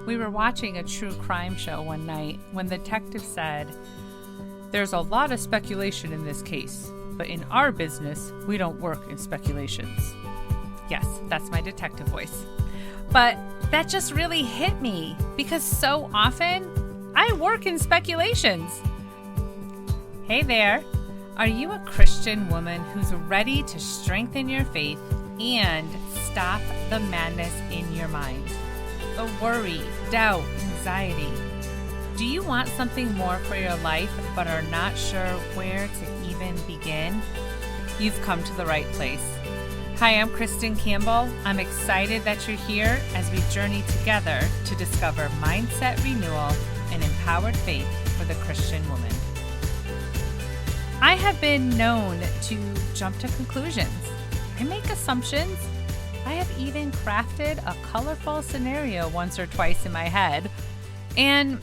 We were watching a true crime show one night when the detective said, "There's a lot of speculation in this case, but in our business, we don't work in speculations." Yes, that's my detective voice. But that just really hit me because so often I work in speculations. Hey there. Are you a Christian woman who's ready to strengthen your faith and stop the madness in your mind? The worry, doubt, anxiety. Do you want something more for your life but are not sure where to even begin? You've come to the right place. Hi, I'm Kristin Campbell. I'm excited that you're here as we journey together to discover mindset renewal and empowered faith for the Christian woman. I have been known to jump to conclusions. I make assumptions. I have even crafted a colorful scenario once or twice in my head. And,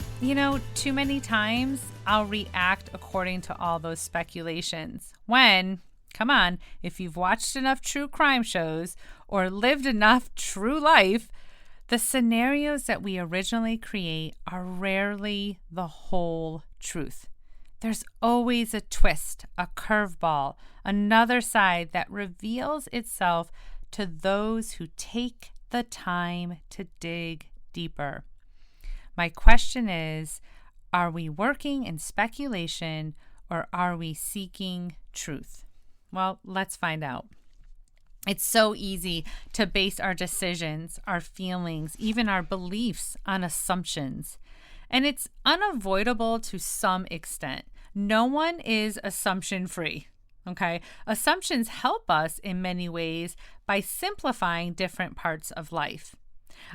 too many times I'll react according to all those speculations. When, come on, if you've watched enough true crime shows or lived enough true life, the scenarios that we originally create are rarely the whole truth. There's always a twist, a curveball, another side that reveals itself to those who take the time to dig deeper. My question is, are we working in speculation or are we seeking truth? Well, let's find out. It's so easy to base our decisions, our feelings, even our beliefs on assumptions. And it's unavoidable to some extent. No one is assumption-free. Okay, assumptions help us in many ways by simplifying different parts of life.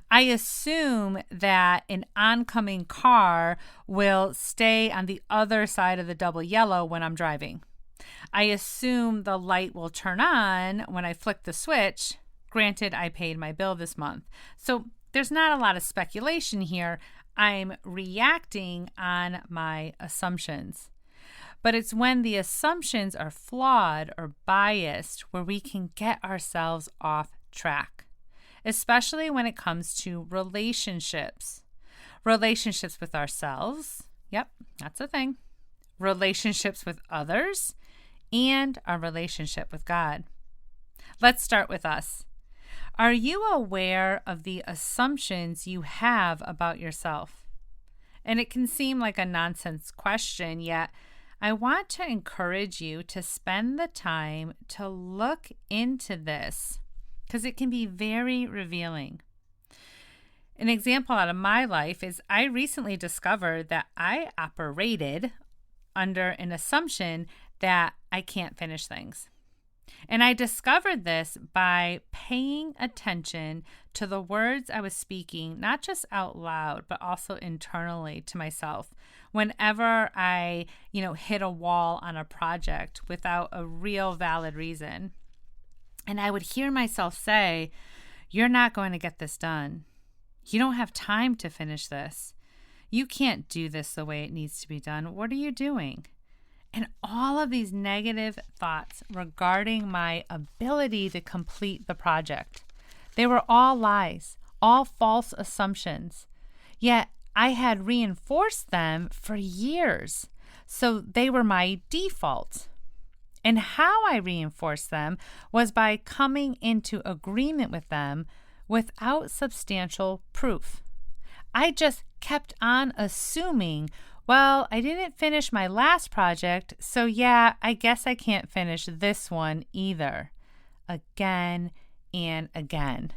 I assume that an oncoming car will stay on the other side of the double yellow when I'm driving. I assume the light will turn on when I flick the switch. Granted, I paid my bill this month. So there's not a lot of speculation here. I'm reacting on my assumptions. But it's when the assumptions are flawed or biased where we can get ourselves off track, especially when it comes to relationships. Relationships with ourselves, yep, that's a thing. Relationships with others, and our relationship with God. Let's start with us. Are you aware of the assumptions you have about yourself? And it can seem like a nonsense question, yet I want to encourage you to spend the time to look into this because it can be very revealing. An example out of my life is I recently discovered that I operated under an assumption that I can't finish things. And I discovered this by paying attention to the words I was speaking, not just out loud, but also internally to myself. Whenever I, hit a wall on a project without a real valid reason. And I would hear myself say, "You're not going to get this done. You don't have time to finish this. You can't do this the way it needs to be done. What are you doing?" And all of these negative thoughts regarding my ability to complete the project. They were all lies, all false assumptions. Yet I had reinforced them for years. So they were my default. And how I reinforced them was by coming into agreement with them without substantial proof. I just kept on assuming, well, I didn't finish my last project, so yeah, I guess I can't finish this one either. Again and again.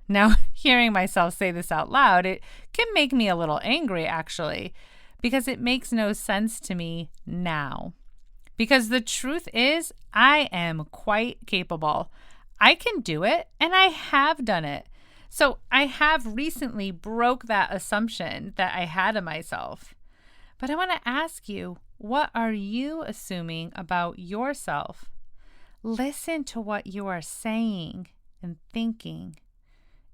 Now, hearing myself say this out loud, it can make me a little angry, actually, because it makes no sense to me now. Because the truth is, I am quite capable. I can do it, and I have done it. So I have recently broke that assumption that I had of myself. But I want to ask you, what are you assuming about yourself? Listen to what you are saying and thinking.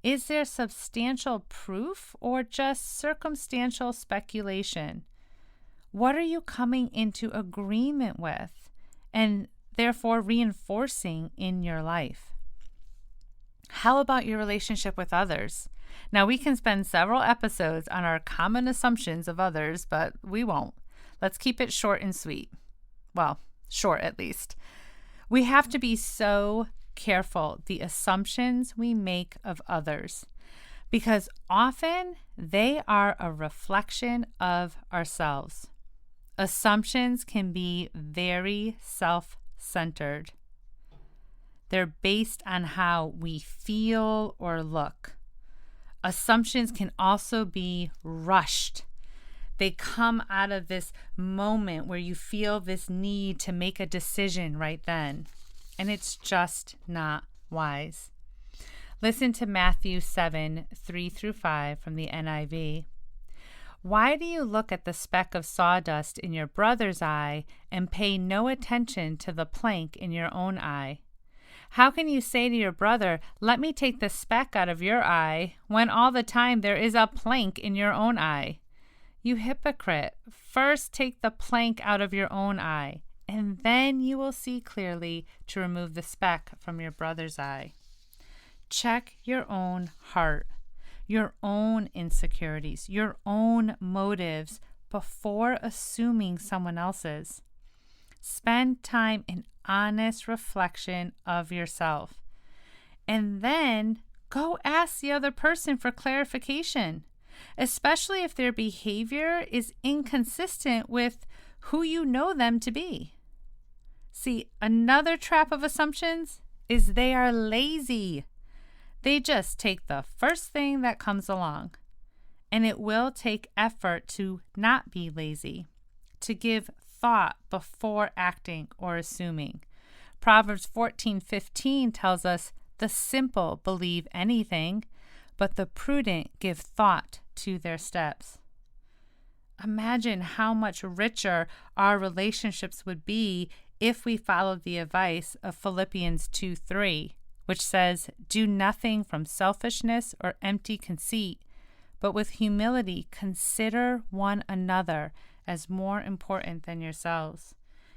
Is there substantial proof or just circumstantial speculation? What are you coming into agreement with and therefore reinforcing in your life? How about your relationship with others? Now, we can spend several episodes on our common assumptions of others, but we won't. Let's keep it short and sweet. Well, short at least. We have to be so careful the assumptions we make of others, because often they are a reflection of ourselves. Assumptions can be very self-centered. They're based on how we feel or look. Assumptions can also be rushed. They come out of this moment where you feel this need to make a decision right then, and it's just not wise. Listen to Matthew 7:3-5 from the NIV. Why do you look at the speck of sawdust in your brother's eye and pay no attention to the plank in your own eye? How can you say to your brother, let me take the speck out of your eye, when all the time there is a plank in your own eye? You hypocrite, first take the plank out of your own eye, and then you will see clearly to remove the speck from your brother's eye. Check your own heart, your own insecurities, your own motives before assuming someone else's. Spend time in honest reflection of yourself, and then go ask the other person for clarification, especially if their behavior is inconsistent with who you know them to be. See, another trap of assumptions is they are lazy. They just take the first thing that comes along, and it will take effort to not be lazy, to give thought before acting or assuming. Proverbs 14:15 tells us, the simple believe anything, but the prudent give thought to their steps. Imagine how much richer our relationships would be if we followed the advice of Philippians 2:3, which says, do nothing from selfishness or empty conceit, but with humility consider one another as more important than yourselves.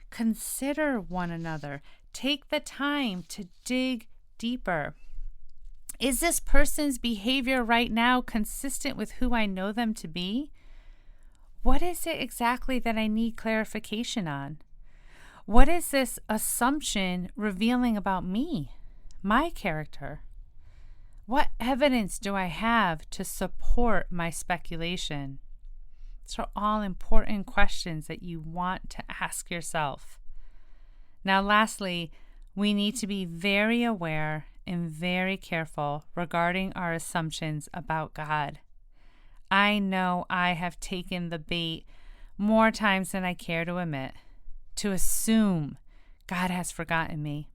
Consider one another. Take the time to dig deeper. Is this person's behavior right now consistent with who I know them to be? What is it exactly that I need clarification on? What is this assumption revealing about me, my character? What evidence do I have to support my speculation? These are all important questions that you want to ask yourself. Now, lastly, we need to be very aware and very careful regarding our assumptions about God. I know I have taken the bait more times than I care to admit, to assume God has forgotten me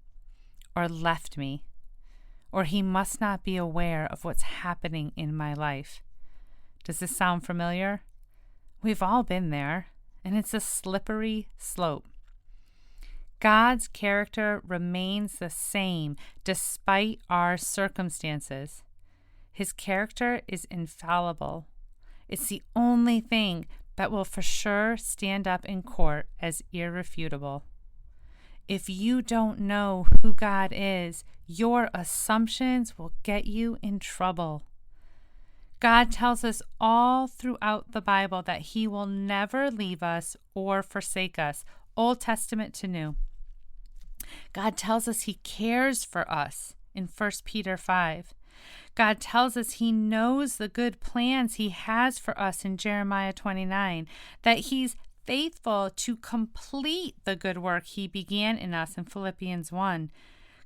or left me, or he must not be aware of what's happening in my life. Does this sound familiar? We've all been there, and it's a slippery slope. God's character remains the same despite our circumstances. His character is infallible. It's the only thing that will for sure stand up in court as irrefutable. If you don't know who God is, your assumptions will get you in trouble. God tells us all throughout the Bible that he will never leave us or forsake us, Old Testament to New. God tells us he cares for us in 1 Peter 5. God tells us he knows the good plans he has for us in Jeremiah 29, that he's faithful to complete the good work he began in us in Philippians 1.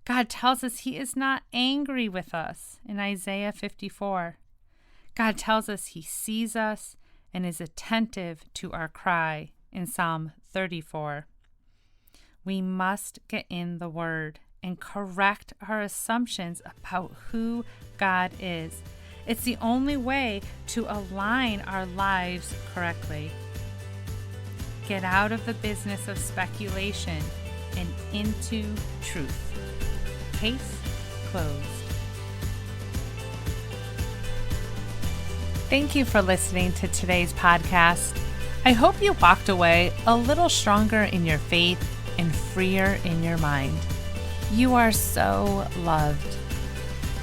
God tells us he is not angry with us in Isaiah 54. God tells us he sees us and is attentive to our cry in Psalm 34. We must get in the Word and correct our assumptions about who God is. It's the only way to align our lives correctly. Get out of the business of speculation and into truth. Case closed. Thank you for listening to today's podcast. I hope you walked away a little stronger in your faith and freer in your mind. You are so loved.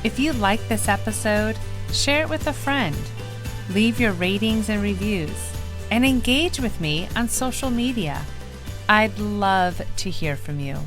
If you like this episode, share it with a friend, leave your ratings and reviews, and engage with me on social media. I'd love to hear from you.